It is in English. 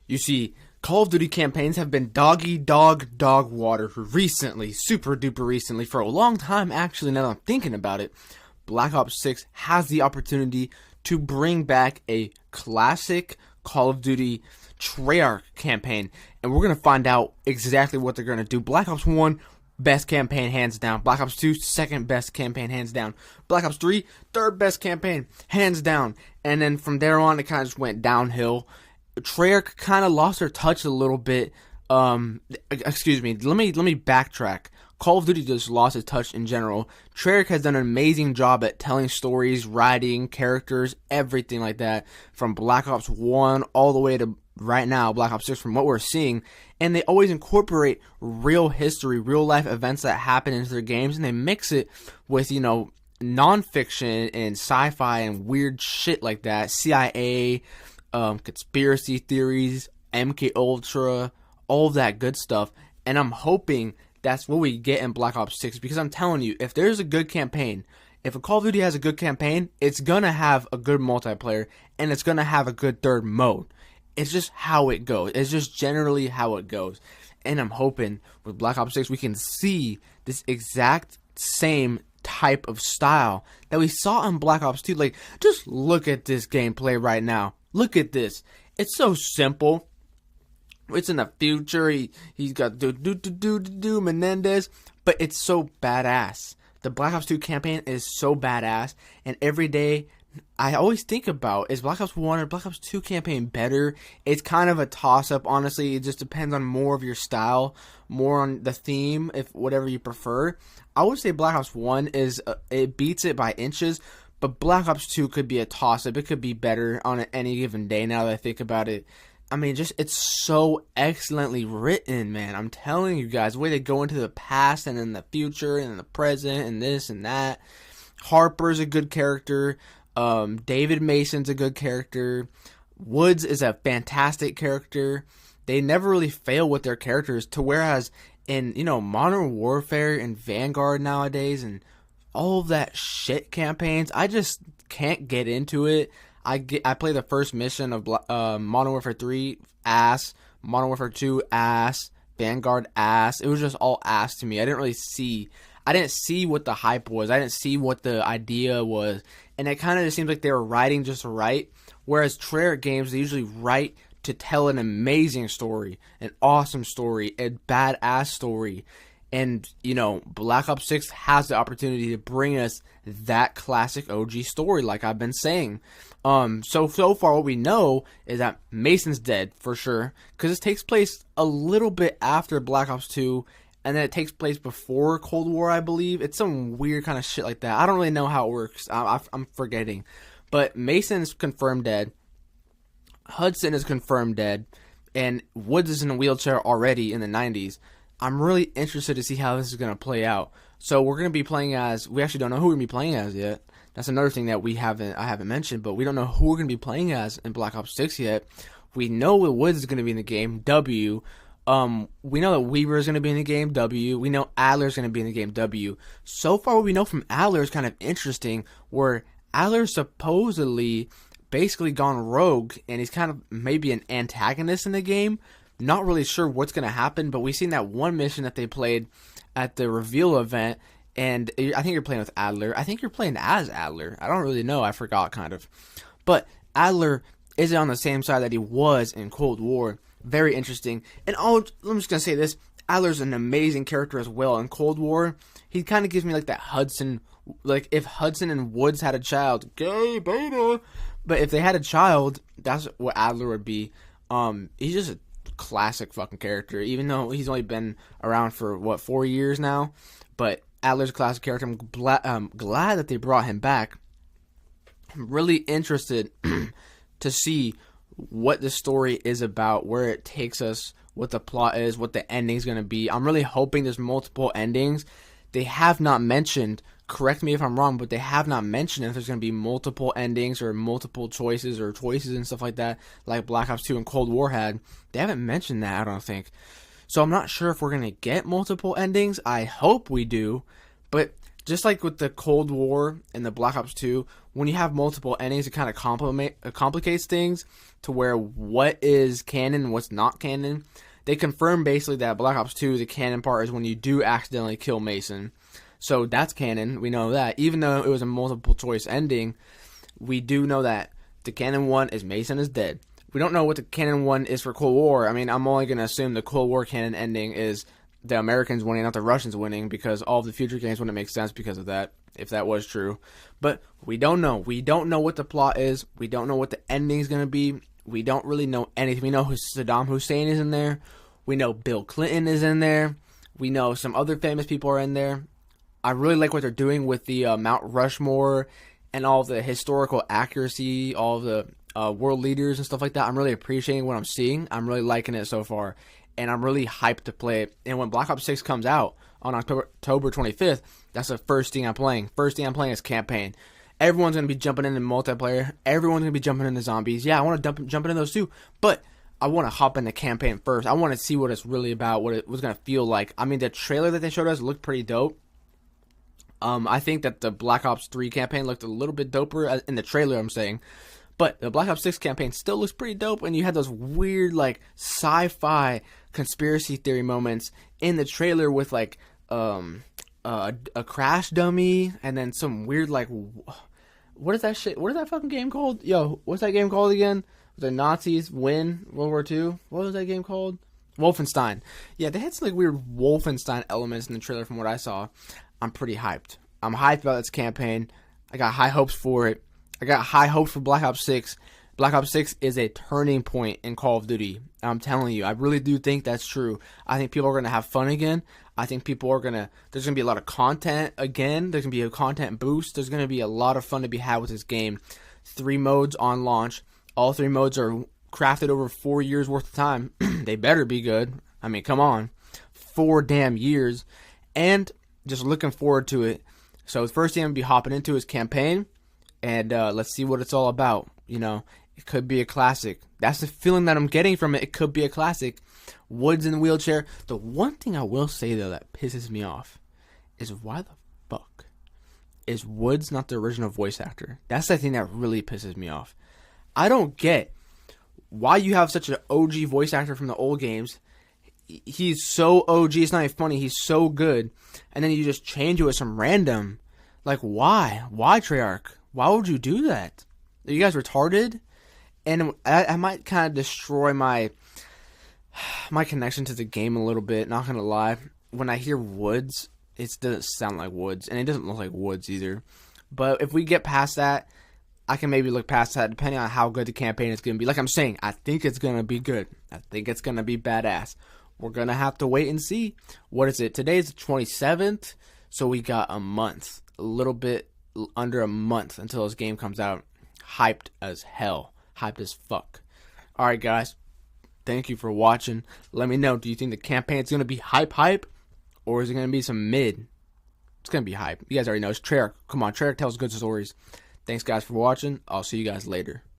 You see, Call of Duty campaigns have been dog water recently, super duper recently, for a long time actually, now that I'm thinking about it. Black Ops 6 has the opportunity to bring back a classic Call of Duty Treyarch campaign, and we're going to find out exactly what they're going to do. Black Ops 1, best campaign hands down. Black Ops 2, second best campaign hands down. Black Ops 3, third best campaign hands down. And then from there on, it kind of just went downhill. Treyarch kind of lost their touch a little bit. Excuse me. Let me backtrack. Call of Duty just lost its touch in general. Treyarch has done an amazing job at telling stories, writing, characters, everything like that. From Black Ops 1 all the way to right now, Black Ops 6, from what we're seeing. And they always incorporate real history, real life events that happen into their games, and they mix it with, nonfiction and sci-fi and weird shit like that. CIA, conspiracy theories, MK Ultra, all of that good stuff. And I'm hoping that's what we get in Black Ops 6, because I'm telling you, if there's a good campaign, if a Call of Duty has a good campaign, it's gonna have a good multiplayer, and it's gonna have a good third mode. It's just how it goes. It's just generally how it goes. And I'm hoping with Black Ops 6 we can see this exact same type of style that we saw in Black Ops 2. Like, just look at this gameplay right now. Look at this. It's so simple. It's in the future. He's got Menendez, but it's so badass. The Black Ops 2 campaign is so badass, and every day I always think about, is Black Ops 1 or Black Ops 2 campaign better? It's kind of a toss-up, honestly. It just depends on more of your style, more on the theme, if whatever you prefer. I would say Black Ops 1 it beats it by inches, but Black Ops 2 could be a toss-up. It could be better on any given day now that I think about it. I mean, it's so excellently written, man. I'm telling you guys, the way they go into the past and in the future and in the present and this and that. Harper's a good character. David Mason's a good character. Woods is a fantastic character. They never really fail with their characters, to whereas in, Modern Warfare and Vanguard nowadays and all of that shit campaigns, I just can't get into it. I play the first mission of Modern Warfare 3, ass. Modern Warfare 2, ass. Vanguard, ass. It was just all ass to me. I didn't see what the hype was. I didn't see what the idea was. And it kind of just seems like they were writing just to write. Whereas Treyarch games, they usually write to tell an amazing story, an awesome story, a badass story. And, Black Ops 6 has the opportunity to bring us that classic OG story, like I've been saying. So far what we know is that Mason's dead, for sure. Because this takes place a little bit after Black Ops 2. And then it takes place before Cold War, I believe. It's some weird kind of shit like that. I don't really know how it works. I'm forgetting. But Mason's confirmed dead. Hudson is confirmed dead. And Woods is in a wheelchair already in the 90s. I'm really interested to see how this is going to play out. So we're going to be playing as... We actually don't know who we're going to be playing as yet. That's another thing that I haven't mentioned. But we don't know who we're going to be playing as in Black Ops 6 yet. We know that Woods is going to be in the game. W. We know that Weaver is going to be in the game, W. We know Adler is going to be in the game, W. So far, what we know from Adler is kind of interesting, where Adler's supposedly basically gone rogue, and he's kind of maybe an antagonist in the game. Not really sure what's going to happen, but we've seen that one mission that they played at the reveal event, and I think you're playing with Adler. I think you're playing as Adler. I don't really know. I forgot, kind of. But Adler isn't on the same side that he was in Cold War. Very interesting. And I'm just going to say this. Adler's an amazing character as well. In Cold War, he kind of gives me like that Hudson. Like, if Hudson and Woods had a child. Gay beta. But if they had a child, that's what Adler would be. He's just a classic fucking character. Even though he's only been around for, 4 years now. But Adler's a classic character. I'm glad that they brought him back. I'm really interested to see what the story is about, where it takes us, what the plot is, what the ending's going to be. I'm really hoping there's multiple endings. They have not mentioned, correct me if I'm wrong, but they have not mentioned if there's going to be multiple endings or multiple choices and stuff like that, like Black Ops 2 and Cold War had. They haven't mentioned that, I don't think. So I'm not sure if we're going to get multiple endings. I hope we do, but just like with the Cold War and the Black Ops 2, when you have multiple endings, it kind of complicates things to where what is canon and what's not canon. They confirm basically that Black Ops 2, the canon part, is when you do accidentally kill Mason. So that's canon. We know that. Even though it was a multiple choice ending, we do know that the canon one is Mason is dead. We don't know what the canon one is for Cold War. I mean, I'm only going to assume the Cold War canon ending is the Americans winning, not the Russians winning, because all of the future games wouldn't make sense because of that, if that was true. But we don't know. We don't know what the plot is. We don't know what the ending is going to be. We don't really know anything. We know Saddam Hussein is in there. We know Bill Clinton is in there. We know some other famous people are in there. I really like what they're doing with the Mount Rushmore and all the historical accuracy, all the world leaders and stuff like that. I'm really appreciating what I'm seeing. I'm really liking it so far, and I'm really hyped to play it. And when Black Ops 6 comes out on October 25th, that's the first thing I'm playing. First thing I'm playing is campaign. Everyone's going to be jumping into multiplayer. Everyone's going to be jumping into zombies. Yeah, I want to jump into those too, but I want to hop into campaign first. I want to see what it's really about, what it was going to feel like. I mean, the trailer that they showed us looked pretty dope. I think that the Black Ops 3 campaign looked a little bit doper in the trailer, I'm saying. But the Black Ops 6 campaign still looks pretty dope, and you had those weird, like, sci-fi conspiracy theory moments in the trailer with, like, a crash dummy, and then some weird, like, what is that shit? What is that fucking game called? Yo, what's that game called again? The Nazis win World War II? What was that game called? Wolfenstein. Yeah, they had some, like, weird Wolfenstein elements in the trailer from what I saw. I'm pretty hyped. I'm hyped about this campaign. I got high hopes for it. I got high hopes for Black Ops 6. Black Ops 6 is a turning point in Call of Duty. I'm telling you, I really do think that's true. I think people are going to have fun again. I think people are going to, there's going to be a lot of content again. There's going to be a content boost. There's going to be a lot of fun to be had with this game. 3 modes on launch. All 3 modes are crafted over 4 years worth of time. They better be good. I mean, come on. 4 damn years. And just looking forward to it. So the first thing I'm going to be hopping into is campaign. And let's see what it's all about. You know, it could be a classic. That's the feeling that I'm getting from it. It could be a classic. Woods in the wheelchair. The one thing I will say, though, that pisses me off is why the fuck is Woods not the original voice actor? That's the thing that really pisses me off. I don't get why you have such an OG voice actor from the old games. He's so OG, it's not even funny. He's so good. And then you just change it with some random. Like, why? Why, Treyarch? Why would you do that? Are you guys retarded? And I might kind of destroy my connection to the game a little bit, not gonna lie. When I hear Woods, it doesn't sound like Woods, and it doesn't look like Woods either. But if we get past that, I can maybe look past that, depending on how good the campaign is gonna be. Like I'm saying, I think it's gonna be good. I think it's gonna be badass. We're gonna have to wait and see. What is it? Today's the 27th, so we got a month, a little bit under a month until this game comes out. Hyped as hell. Hyped as fuck. Alright, guys. Thank you for watching. Let me know. Do you think the campaign is going to be hype? Or is it going to be some mid? It's going to be hype. You guys already know. It's Treyarch. Come on, Treyarch tells good stories. Thanks, guys, for watching. I'll see you guys later.